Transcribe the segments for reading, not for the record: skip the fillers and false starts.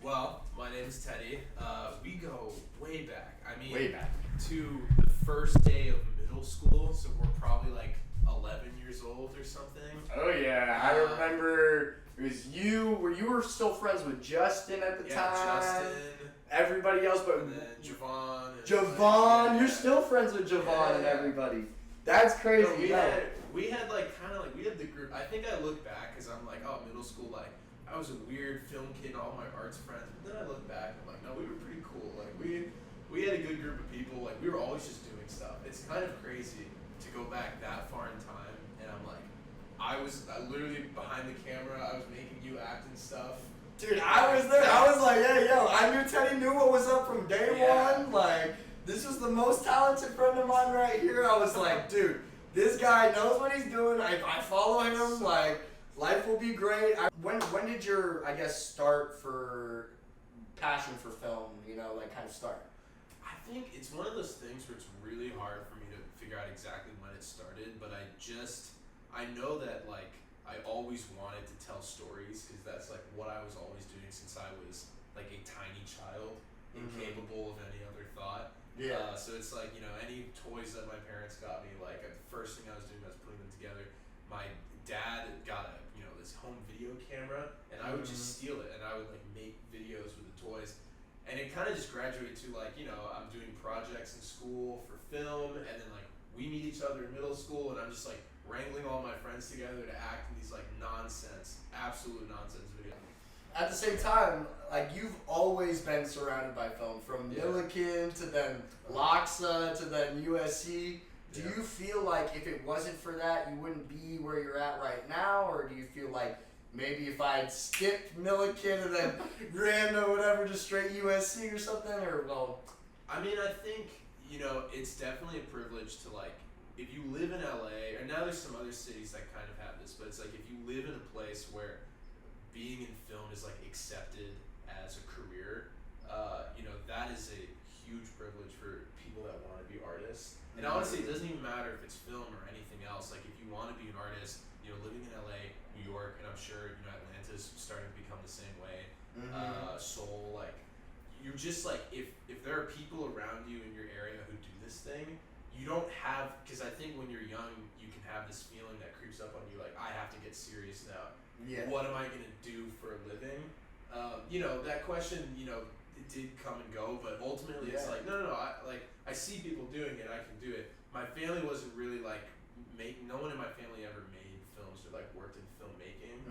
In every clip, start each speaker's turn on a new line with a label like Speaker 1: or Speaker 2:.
Speaker 1: Well, my name is Teddy. We go way back. I mean,
Speaker 2: Way back.
Speaker 1: to the first day of middle school, so we're probably like 11 years old or something.
Speaker 2: Oh yeah, I remember it was you. You were still friends with Justin at the time.
Speaker 1: Justin.
Speaker 2: Everybody else, but
Speaker 1: And then Javon.
Speaker 2: Javon, you're still friends with Javon and everybody. That's crazy.
Speaker 1: No, we had the group. I think I look back because I'm like, oh, middle school, like I was a weird film kid and all my arts friends. But then I look back, I'm like, no, we were pretty cool. Like we had a good group of people. Like we were always just doing stuff. It's kind of crazy to go back that far in time, and I'm like, I was literally behind the camera. I was making you act and stuff.
Speaker 2: Dude, I was there. I was like, yeah, yo, I knew Teddy knew what was up from day one. Like, this was the most talented friend of mine right here. I was like, dude, this guy knows what he's doing. I follow him. Like, life will be great. When did your, I guess, start for passion for film, like kind of start?
Speaker 1: I think it's one of those things where it's really hard for me to figure out exactly when it started, but I know that like I always wanted to tell stories because that's like what I was always doing since I was like a tiny child, incapable of any other thought.
Speaker 2: Yeah.
Speaker 1: So it's like, any toys that my parents got me, like the first thing I was doing was putting them together. My dad got this home video camera, and I would just steal it, and I would like make videos with the toys. And it kind of just graduated to like, I'm doing projects in school for film, and then like we meet each other in middle school, and I'm just like wrangling all my friends together to act in these like absolute nonsense videos.
Speaker 2: At the same time, like you've always been surrounded by film, from Milliken to then Loxa to then USC. Do you feel like if it wasn't for that, you wouldn't be where you're at right now, or do you feel like maybe if I'd skipped Milliken and then ran or whatever, just straight USC or something, or well?
Speaker 1: I mean, I think, it's definitely a privilege to like, if you live in LA, or now there's some other cities that kind of have this, but it's like if you live in a place where being in film is like accepted as a career, that is a huge privilege for people that want to be artists. And honestly, it doesn't even matter if it's film or anything else. Like if you want to be an artist, living in LA, New York, and I'm sure Atlanta's starting to become the same way. Seoul, like you're just like if there are people around you in your area who do this thing, you don't have, because I think when you're young, you can have this feeling that creeps up on you, like I have to get serious now. Yeah. What am I gonna do for a living? That question, it did come and go, but ultimately it's like no. I see people doing it, I can do it. My family wasn't really like no one in my family ever made films or like worked in filmmaking,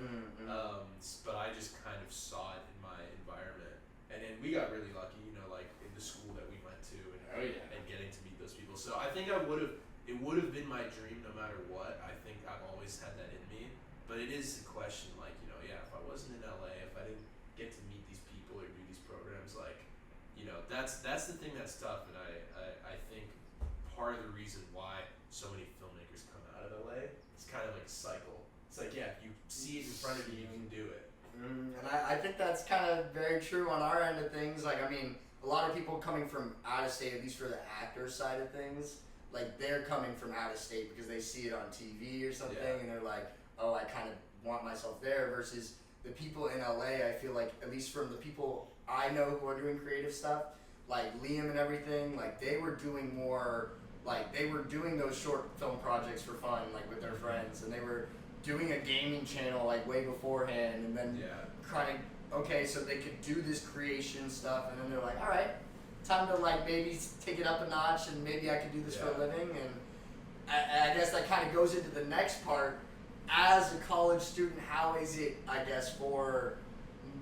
Speaker 1: but I just kind of saw it in my environment, and then we got really lucky, like in the school that we went to, and getting to meet those people. So I think it would have been my dream no matter what. I think I've always had that in me, but it is a question like, if I wasn't in LA, if I didn't get to meet these people or do these programs, like, that's the thing that's tough, and I think part of the reason why so many filmmakers come out of LA, it's kind of like a cycle. It's like, if you see it in front of you, you can do it.
Speaker 2: And I think that's kind of very true on our end of things. Like, I mean, a lot of people coming from out of state, at least for the actor side of things, like they're coming from out of state because they see it on TV or something, and they're like, oh, I kind of want myself there, versus the people in LA, I feel like, at least from the people I know who are doing creative stuff, like Liam and everything, like they were doing more, like they were doing those short film projects for fun, like with their friends, and they were doing a gaming channel like way beforehand, and then kind of, so they could do this creation stuff, and then they're like, all right, time to like maybe take it up a notch, and maybe I could do this for a living. And I guess that kind of goes into the next part. As a college student, how is it, I guess, for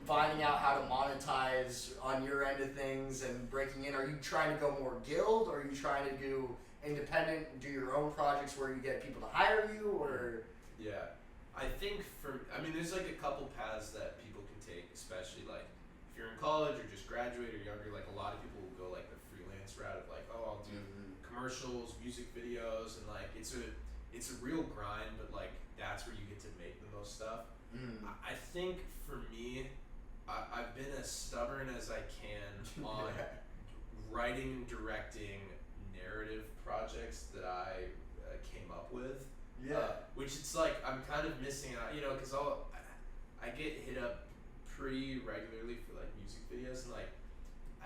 Speaker 2: finding out how to monetize on your end of things and breaking in? Are you trying to go more guild, or are you trying to do independent, do your own projects where you get people to hire you, or?
Speaker 1: Yeah, I think there's like a couple paths that people can take, especially like if you're in college or just graduate or younger. Like a lot of people will go like the freelance route of like, oh, I'll do commercials, music videos, and like it's a real grind, but like that's where you get to make the most stuff. I think for me, I've been as stubborn as I can on writing and directing narrative projects that I came up with. Which it's like I'm kind of missing out, because I get hit up pretty regularly for like music videos, and like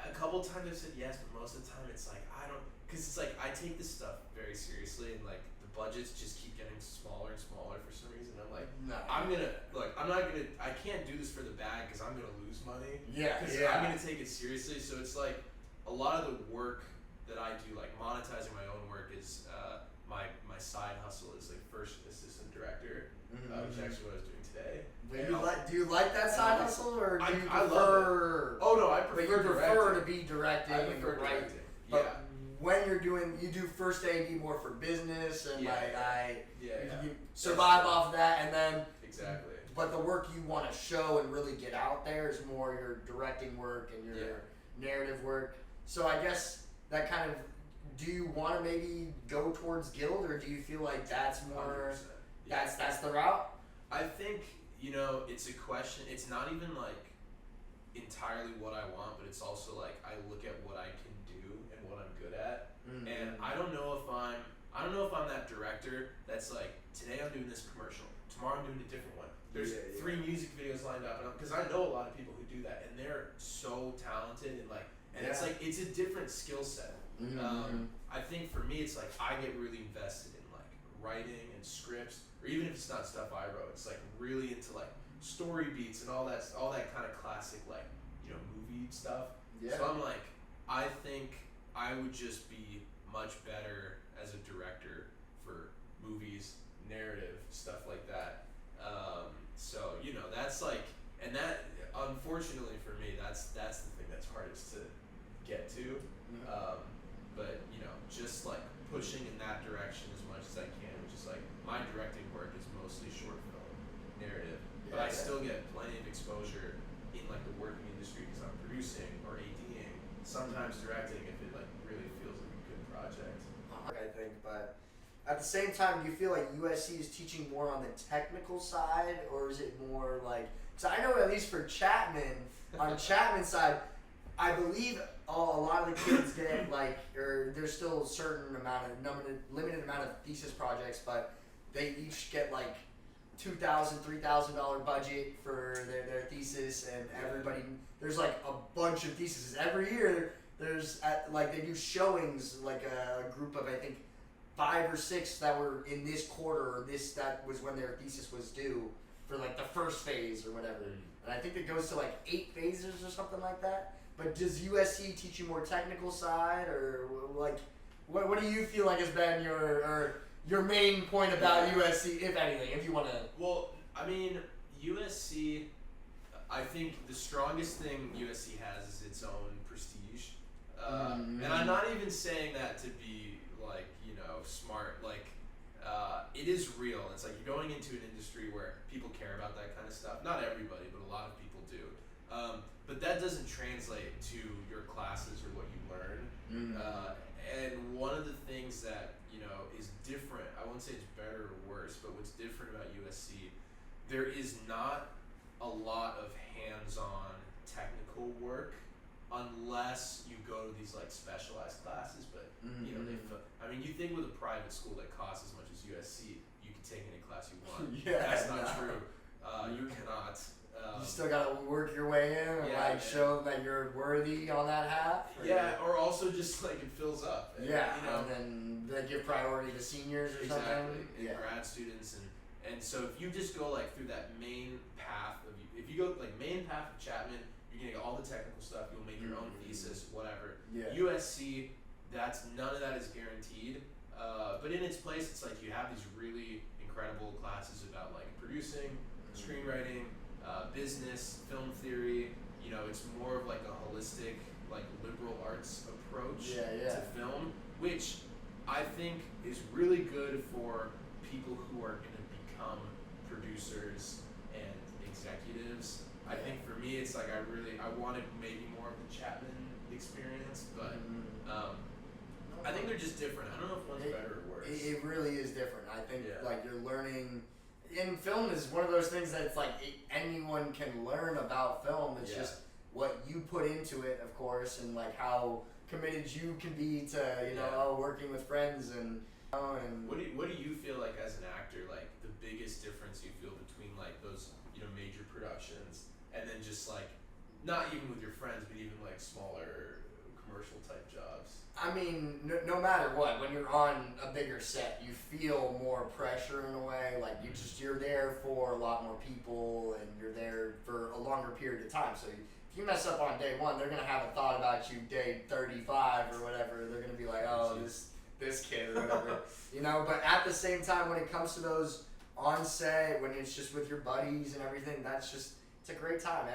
Speaker 1: a couple times I've said yes, but most of the time it's like I don't, because it's like I take this stuff very seriously, and like the budgets just keep getting smaller and smaller for some reason. I'm like,
Speaker 2: No.
Speaker 1: I'm not gonna, I can't do this for the bag because I'm gonna lose money.
Speaker 2: Yeah,
Speaker 1: Because
Speaker 2: yeah.
Speaker 1: I'm gonna take it seriously. So it's like a lot of the work that I do, like monetizing my own work, is my side hustle is like first assistant director, which is actually what I was doing today.
Speaker 2: Do you like that side hustle, or do you
Speaker 1: I
Speaker 2: prefer?
Speaker 1: Oh no, I prefer.
Speaker 2: But you prefer to be directing
Speaker 1: I
Speaker 2: and
Speaker 1: prefer
Speaker 2: writing.
Speaker 1: directing.
Speaker 2: But
Speaker 1: Yeah.
Speaker 2: when you're doing, you do first AD more for business, and
Speaker 1: Yeah.
Speaker 2: you survive off of that, and then
Speaker 1: Exactly.
Speaker 2: but the work you want to show and really get out there is more your directing work and your narrative work. So I guess that kind of, do you want to maybe go towards guild, or do you feel like that's more
Speaker 1: 100%. Yeah.
Speaker 2: that's the route?
Speaker 1: I think, it's a question. It's not even like entirely what I want, but it's also like I look at what I can do and what I'm good at.
Speaker 2: Mm-hmm.
Speaker 1: And I don't know if I'm that director that's like, today I'm doing this commercial, tomorrow I'm doing a different one. There's 3 music videos lined up, and because I know a lot of people who do that, and they're so talented, and like, and it's like it's a different skill set. I think for me, it's like I get really invested in like writing and scripts, or even if it's not stuff I wrote, it's like really into like story beats and all that kind of classic like movie stuff.
Speaker 2: Yeah.
Speaker 1: So I'm like, I think I would just be much better as a director for movies, narrative, stuff like that. So that's like, and that unfortunately for me, that's the thing that's hardest to get to. But just like pushing in that direction as much as I can, which is like my directing work is mostly short film, narrative, but I still get plenty of exposure in like the working industry because I'm producing or ADing, sometimes directing if it like really feels like a good project.
Speaker 2: I think, but at the same time, do you feel like USC is teaching more on the technical side, or is it more like? Because I know at least for Chapman, on Chapman's side, I believe a lot of the kids get like, or there's still a certain limited amount of thesis projects, but they each get like $2,000, $3,000 budget for their thesis, and everybody, there's like a bunch of theses every year. There's like they do showings, like a group of I think 5 or 6 that were in this quarter, or that was when their thesis was due for like the first phase or whatever. And I think it goes to like 8 phases or something like that. But does USC teach you more technical side, or like what do you feel like has been your main point about USC, if anything, if you want to?
Speaker 1: Well, I mean, USC, I think the strongest thing USC has is its own prestige. And I'm not even saying that to be like, smart. Like, it is real. It's like you're going into an industry where people care about that kind of stuff. Not everybody, but a lot of people do. But that doesn't translate to your classes or what you learn. And one of the things that, is different, I won't say it's better or worse, but what's different about USC, there is not a lot of hands-on technical work unless you go to these like specialized classes. But you think with a private school that costs as much as USC, you can take any class you want. That's not true. You cannot.
Speaker 2: You still gotta work your way in and show that you're worthy on that half.
Speaker 1: Or also just like it fills up. And,
Speaker 2: and then they give priority to seniors or something.
Speaker 1: And grad students, and so if you just go like through that main path if you go like main path of Chapman, you're gonna get all the technical stuff. You'll make your own thesis, whatever. USC, none of that is guaranteed. But in its place, it's like you have these really incredible classes about like producing, screenwriting, business, film theory. It's more of like a holistic, like liberal arts approach to film, which I think is really good for people who are going to become producers and executives. I think for me, it's like I wanted maybe more of the Chapman experience, but I think they're just different. I don't know if one's better or worse.
Speaker 2: It really is different. I think like you're learning. And film is one of those things that it's like anyone can learn about film. It's just what you put into it, of course, and like how committed you can be to working with friends and.
Speaker 1: What do you feel like as an actor, like the biggest difference you feel between like those major productions and then just like not even with your friends, but even like smaller commercial type jobs?
Speaker 2: I mean, no matter what, when you're on a bigger set, you feel more pressure in a way. Like you're there for a lot more people, and you're there for a longer period of time. So if you mess up on day one, they're gonna have a thought about you day 35 or whatever. They're gonna be like, oh, this kid or whatever, you know. But at the same time, when it comes to those on set, when it's just with your buddies and everything, it's a great time.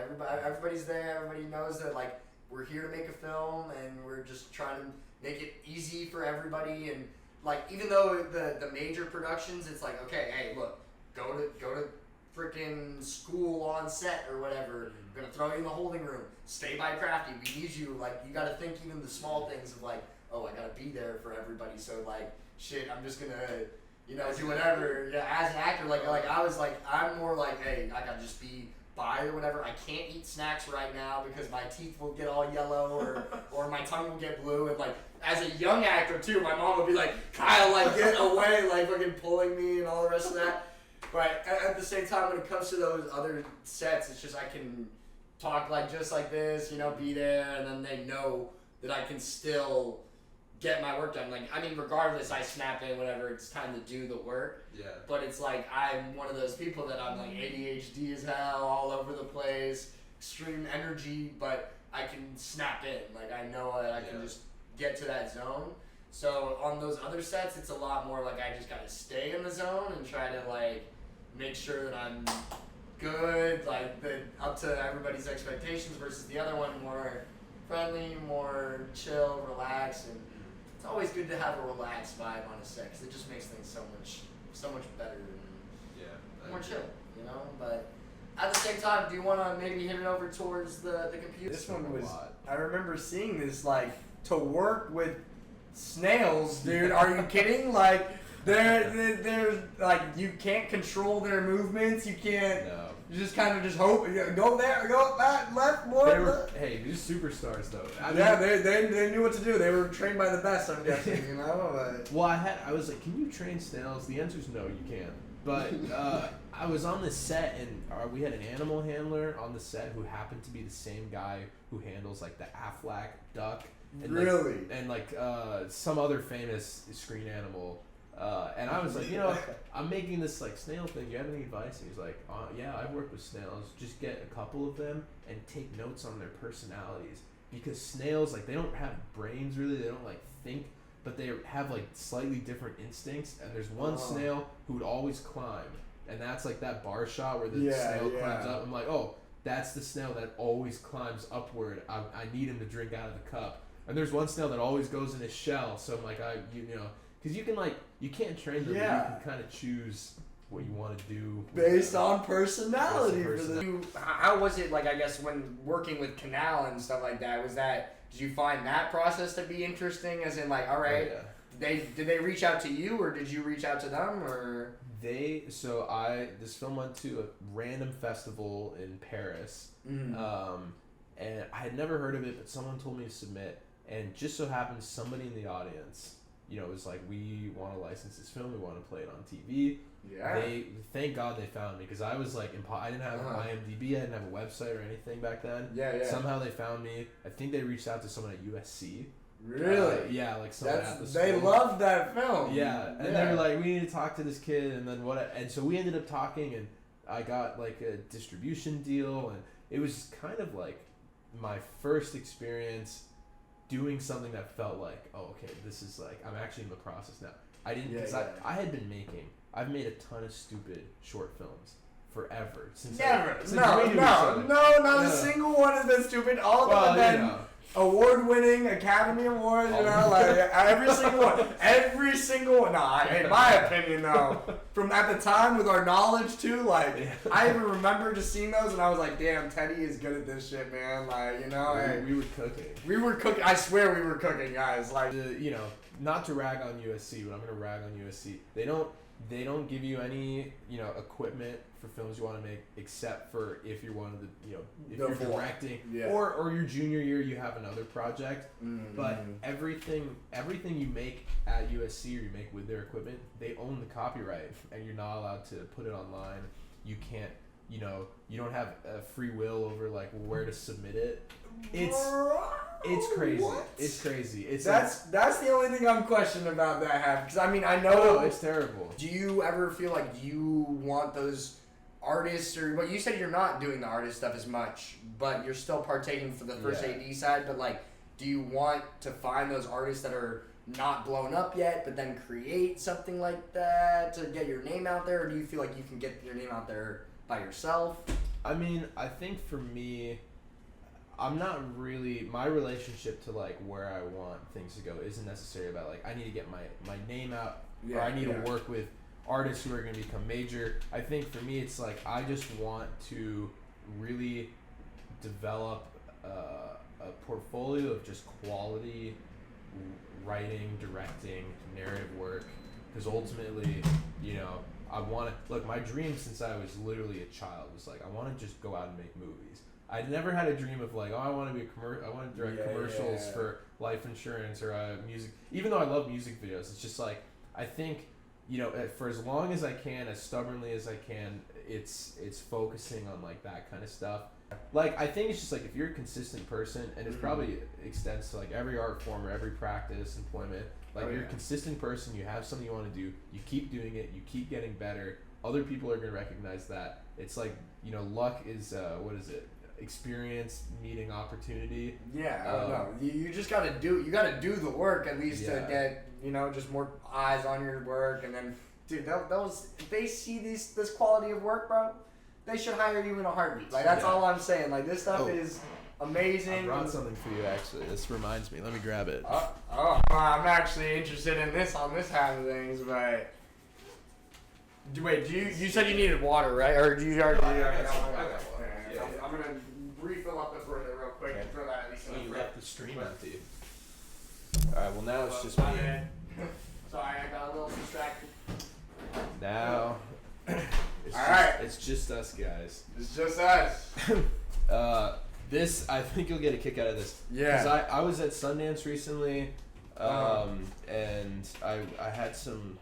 Speaker 2: Everybody's there. Everybody knows that like we're here to make a film, and we're just trying to make it easy for everybody. And like even though the major productions, it's like, okay, hey, look, go to freaking school on set or whatever. We're gonna throw you in the holding room. Stay by Crafty. We need you. Like you got to think even the small things of like, oh, I gotta be there for everybody. So like, shit, I'm just gonna, do whatever. Yeah, as an actor, like I was like, I'm more like, hey, I gotta just be by or whatever. I can't eat snacks right now because my teeth will get all yellow or my tongue will get blue. And like, as a young actor too, my mom would be like, Kyle, like get away, like fucking pulling me and all the rest of that. But at the same time, when it comes to those other sets, it's just I can talk like just like this, be there, and then they know that I can still get my work done. Like, I mean, regardless, I snap in whenever it's time to do the work.
Speaker 1: Yeah.
Speaker 2: But it's like I'm one of those people that I'm like ADHD as hell, all over the place, extreme energy, but I can snap in. Like, I know that I can just get to that zone. So on those other sets, it's a lot more like I just gotta stay in the zone and try to like make sure that I'm good, like up to everybody's expectations, versus the other one more friendly, more chill, relaxed. And it's always good to have a relaxed vibe on a set because it just makes things so much better and more chill, But at the same time, do you want to maybe hit it over towards the computer?
Speaker 3: This one was, I remember seeing this, like, to work with snails, dude. Are you kidding? Like, they're like, you can't control their movements. You can't. No. You just kind of just hope. Go there, go that, left, more.
Speaker 4: Hey, these superstars though.
Speaker 3: They knew what to do. They were trained by the best, I'm guessing. But.
Speaker 4: Well, I was like, can you train snails? The answer is no, you can't. But I was on this set, and we had an animal handler on the set who happened to be the same guy who handles like the Aflac duck. And
Speaker 3: really?
Speaker 4: Some other famous screen animal. And I was like, I'm making this like snail thing. Do you have any advice? And he's like, yeah, I've worked with snails. Just get a couple of them and take notes on their personalities. Because snails, like, they don't have brains really. They don't like think, but they have like slightly different instincts. And there's one snail who would always climb, and that's like that bar shot where the snail climbs up. I'm like, oh, that's the snail that always climbs upward. I need him to drink out of the cup. And there's one snail that always goes in his shell. So I'm like, because you can't train them, but you can kind of choose what you want to do
Speaker 3: based on personality.
Speaker 2: How was it, like, I guess, when working with Canal and stuff like that? Did you find that process to be interesting? As in, like, all right, did they reach out to you, or did you reach out to them, or?
Speaker 4: This film went to a random festival in Paris, and I had never heard of it, but someone told me to submit, and just so happened somebody in the audience, it was like, we want to license this film, we want to play it on TV. Yeah. Thank God they found me, because I was like, I didn't have IMDb, I didn't have a website or anything back then. Yeah. Somehow they found me. I think they reached out to someone at USC.
Speaker 3: Really?
Speaker 4: Yeah, like someone at the school.
Speaker 3: They loved that film.
Speaker 4: Yeah, and they were like, we need to talk to this kid, and then and so we ended up talking, and I got like a distribution deal, and it was kind of like my first experience doing something that felt like, oh, okay, this is like, I'm actually in the process now. I didn't, because I've made a ton of stupid short films forever.
Speaker 3: Not a single one has been stupid. All of them have been award-winning, Academy Awards, like every single one. In my opinion, though, from at the time with our knowledge too, like I even remember just seeing those, and I was like, damn, Teddy is good at this shit, man. Like,
Speaker 4: we were cooking.
Speaker 3: We were cooking. I swear we were cooking, guys. Like,
Speaker 4: not to rag on USC, but I'm gonna rag on USC. They don't give you any, equipment for films you want to make, except for if you're one of the, if you're directing, or your junior year you have another project. Mm-hmm. But everything you make at USC or you make with their equipment, they own the copyright, and you're not allowed to put it online. You can't you know, you don't have free will over like where to submit it. It's crazy.
Speaker 2: What?
Speaker 4: It's crazy. It's
Speaker 3: that's the only thing I'm questioning about that half. Because I mean, I know
Speaker 4: no, it's terrible.
Speaker 3: Do you ever feel like you want those artists, or well, you said you're not doing the artist stuff as much, but you're still partaking for the first AD side. But like, do you want to find those artists that are not blown up yet, but then create something like that to get your name out there, or do you feel like you can get your name out there by yourself?
Speaker 4: I mean, I think for me, I'm not really, my relationship to like where I want things to go isn't necessarily about like I need to get my name out or I need to work with artists who are going to become major. I think for me it's like I just want to really develop a portfolio of just quality writing, directing, narrative work, because ultimately, you know, I want to look. My dream since I was literally a child was like I want to just go out and make movies. I never had a dream of like, oh, I want to be I want to direct commercials for life insurance or music. Even though I love music videos, it's just like I think, you know, for as long as I can, as stubbornly as I can, it's focusing on like that kind of stuff. Like I think it's just like if you're a consistent person, and it probably extends to like every art form or every practice, employment. Like you're a consistent person, you have something you want to do, you keep doing it, you keep getting better. Other people are gonna recognize that. It's like, you know, luck is what is it? Experience meeting opportunity.
Speaker 3: Yeah, I don't know. You just gotta do the work at least to get, you know, just more eyes on your work, and then dude, those if they see this quality of work, bro, they should hire you in a heartbeat. Like that's all I'm saying. Like this stuff is amazing.
Speaker 4: I brought something for you actually. This reminds me. Let me grab it.
Speaker 3: I'm actually interested in this on this side of things, but wait, you said you needed water, right? Or do you already?
Speaker 1: I got water. Yeah.
Speaker 3: I'm gonna refill up this real quick and throw that at least in the
Speaker 4: You
Speaker 3: fridge.
Speaker 4: left the stream empty. Alright, well now it's just me.
Speaker 3: Sorry, I got a little distracted.
Speaker 4: Now it's just us guys.
Speaker 3: It's just us.
Speaker 4: This I think you'll get a kick out of this.
Speaker 3: Yeah.
Speaker 4: Because I was at Sundance recently, and I had some.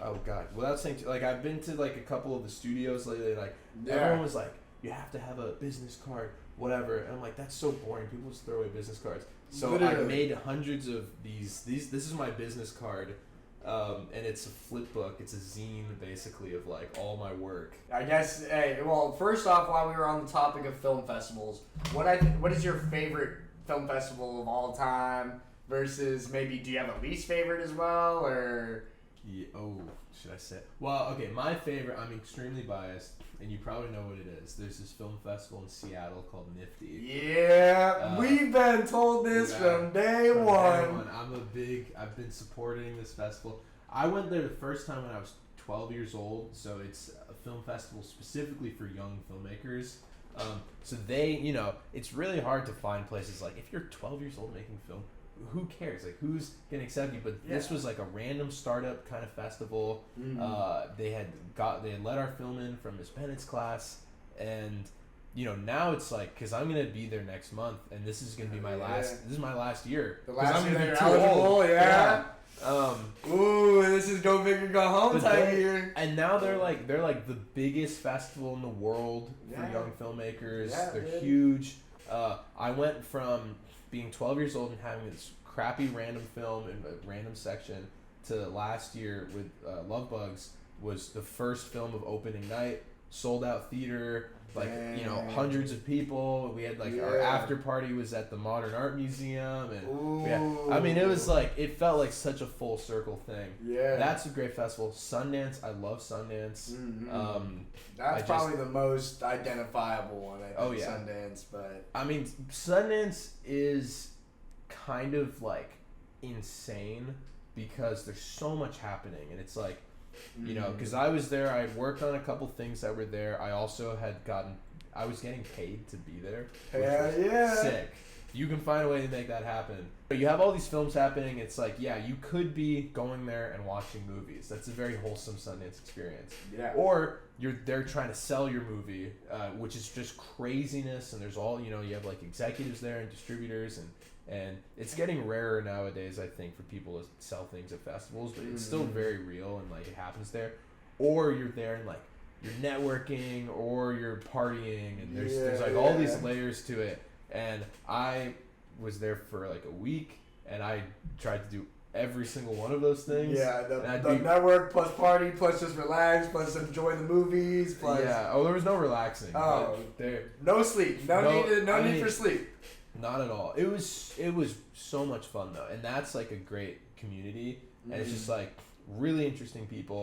Speaker 4: Oh God! Without saying like I've been to like a couple of the studios lately. Like everyone was like, you have to have a business card, whatever. And I'm like, that's so boring. People just throw away business cards. So I made hundreds of these. This is my business card, and it's a flip book. It's a zine basically of like all my work.
Speaker 3: I guess. Hey, well, first off, while we were on the topic of film festivals, what is your favorite film festival of all time? Versus maybe, do you have a least favorite as well, or?
Speaker 4: Yeah, should I say? Well, okay, my favorite, I'm extremely biased, and you probably know what it is. There's this film festival in Seattle called Nifty.
Speaker 3: Yeah, we've been told this from day one.
Speaker 4: I've been supporting this festival. I went there the first time when I was 12 years old, so it's a film festival specifically for young filmmakers. So they, you know, it's really hard to find places like, if you're 12 years old making film, who cares? Like, who's gonna accept you? But this was like a random startup kind of festival. They had let our film in from Miss Bennett's class, and you know, now it's like, because I'm gonna be there next month, and this is gonna be my last. This is my last year.
Speaker 3: The last
Speaker 4: I'm
Speaker 3: year
Speaker 4: gonna
Speaker 3: you're
Speaker 4: be too
Speaker 3: eligible.
Speaker 4: old.
Speaker 3: Yeah.
Speaker 4: Ooh,
Speaker 3: this is go big or go home type year.
Speaker 4: And now they're like the biggest festival in the world for young filmmakers. They're huge. I went from being 12 years old and having this crappy random film in a random section to last year with Love Bugs was the first film of opening night, sold out theater, like you know, hundreds of people. We had like our after party was at the Modern Art Museum, and I mean it was like, it felt like such a full circle thing. That's a great festival. Sundance, I love Sundance.
Speaker 3: That's probably the most identifiable one, I think. Sundance, but
Speaker 4: I mean Sundance is kind of like insane because there's so much happening, and it's like, you know, because I was there, I had worked on a couple things that were there. I also had I was getting paid to be there, which was sick. You can find a way to make that happen. But you have all these films happening. It's like, you could be going there and watching movies. That's a very wholesome Sundance experience. Or you're there trying to sell your movie, which is just craziness. And there's all, you know, you have like executives there and distributors, and it's getting rarer nowadays, I think, for people to sell things at festivals, but it's still very real and like it happens there. Or you're there and like you're networking or you're partying, and there's like all these layers to it. And I was there for like a week, and I tried to do every single one of those things.
Speaker 3: Yeah, the network plus party plus just relax plus enjoy the movies plus.
Speaker 4: Yeah. Oh, there was no relaxing.
Speaker 3: Oh,
Speaker 4: there.
Speaker 3: No sleep. No need for sleep.
Speaker 4: Not at all. It was so much fun though, and that's like a great community, and it's just like really interesting people.